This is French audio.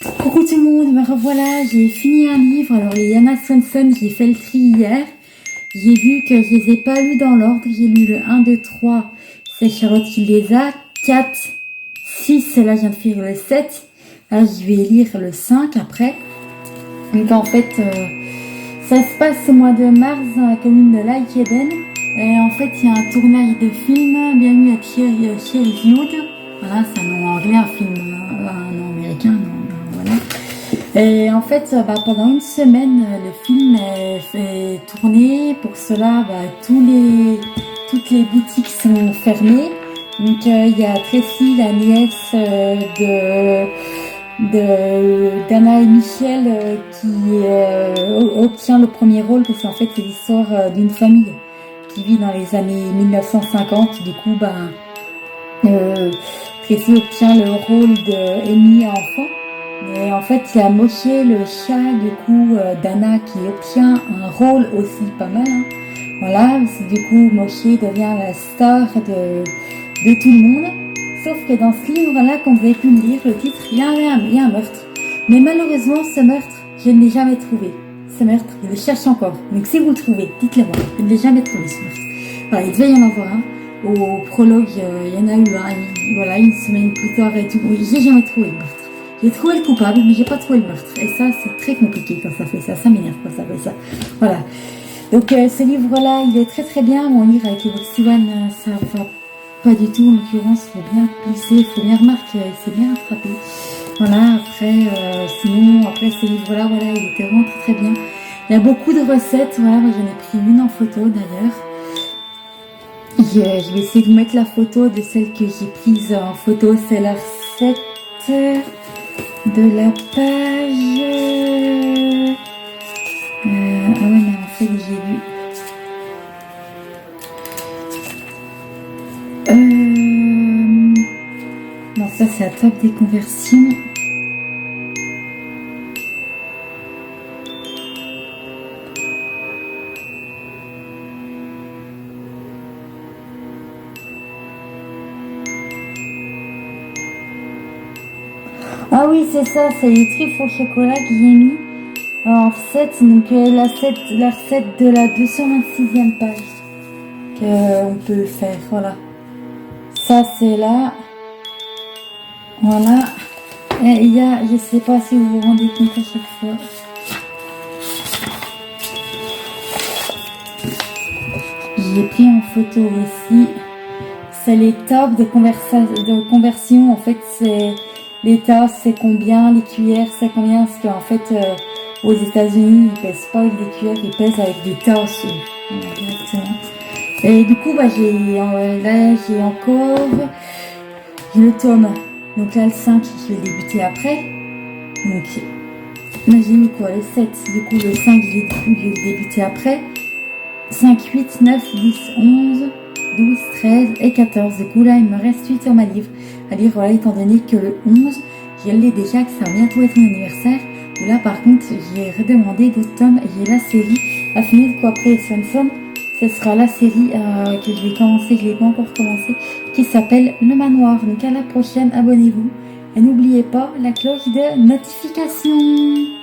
Coucou tout le monde, me revoilà, j'ai fini un livre, alors les Yana Swanson, j'ai fait le tri hier, j'ai vu que je les ai pas lus dans l'ordre, j'ai lu le 1, 2, 3, c'est Charlotte qui les a, 4, 6, et là je viens de faire le 7, là je vais lire le 5 après, donc en fait ça se passe au mois de mars dans la commune de Laïkeden, et en fait il y a un tournage de film, bienvenue à Sherwood, voilà c'est un nom anglais, un film, un nom américain, voilà. Et en fait, pendant une semaine, le film est tourné. Pour cela, toutes les boutiques sont fermées. Donc, il y a Tracy, la nièce d'Anna et Michel, qui obtient le premier rôle parce qu'en fait, c'est l'histoire d'une famille qui vit dans les années 1950. Du coup, Tracy obtient le rôle de Amy enfant. Et en fait, il y a Moshe, le chat, du coup, d'Anna, qui obtient un rôle aussi pas mal. Hein. Voilà, du coup, Moshe devient la star de tout le monde. Sauf que dans ce livre-là, quand vous avez pu me lire le titre, il y a un meurtre. Mais malheureusement, ce meurtre, je ne l'ai jamais trouvé. Ce meurtre, je le cherche encore. Donc si vous le trouvez, dites-le moi. Je ne l'ai jamais trouvé, ce meurtre. Voilà, il devait y en avoir un. Au prologue, il y en a eu un. Voilà, une semaine plus tard et tout. Oui, j'ai jamais trouvé le meurtre. J'ai trouvé le coupable, mais j'ai pas trouvé le meurtre. Et ça, c'est très compliqué quand ça fait ça. Ça m'énerve quand ça fait ça. Voilà. Donc, ce livre-là, il est très très bien. Bon, lire avec les Voxiwan, ça va pas du tout. En l'occurrence, il faut bien glisser, il faut bien remarquer, c'est bien attrapé. Voilà. Après, sinon, après ce livre-là, voilà, il était vraiment très très bien. Il y a beaucoup de recettes. Voilà, moi j'en ai pris une en photo d'ailleurs. Je vais essayer de vous mettre la photo de celle que j'ai prise en photo. C'est la recette de la page. Ah ouais, mais en fait, j'ai lu. Non, ça, c'est la table des conversions. Ah oui, c'est ça, c'est les truffes au chocolat que j'ai mis en recette. Donc la recette de la 226e page qu'on peut faire, voilà. Ça c'est là, voilà. Et il y a, je sais pas si vous vous rendez compte à chaque fois. J'ai pris en photo aussi. C'est les tables de conversion, en fait c'est... Les tasses, c'est combien, les cuillères, c'est combien, parce qu'en fait, aux États-Unis, ils pèsent pas avec des cuillères, ils pèsent avec des tasses. Exactement. Et du coup, j'ai encore le tome. Donc là, le 5, je vais le débuter après. Donc là, j'ai mis quoi, le 7. Du coup, le 5, je vais le débuter après. 5, 8, 9, 10, 11, 12, 13 et 14. Du coup, là, il me reste 8 sur ma livre à lire, voilà, étant donné que le 11, je l'ai déjà, que ça va bientôt être mon anniversaire. Où là, par contre, j'ai redemandé d'autres tomes et j'ai la série à finir. Du coup, après Swanson, ce sera la série que je vais commencer, je ne l'ai pas encore commencé, qui s'appelle Le Manoir. Donc, à la prochaine, abonnez-vous. Et n'oubliez pas la cloche de notification.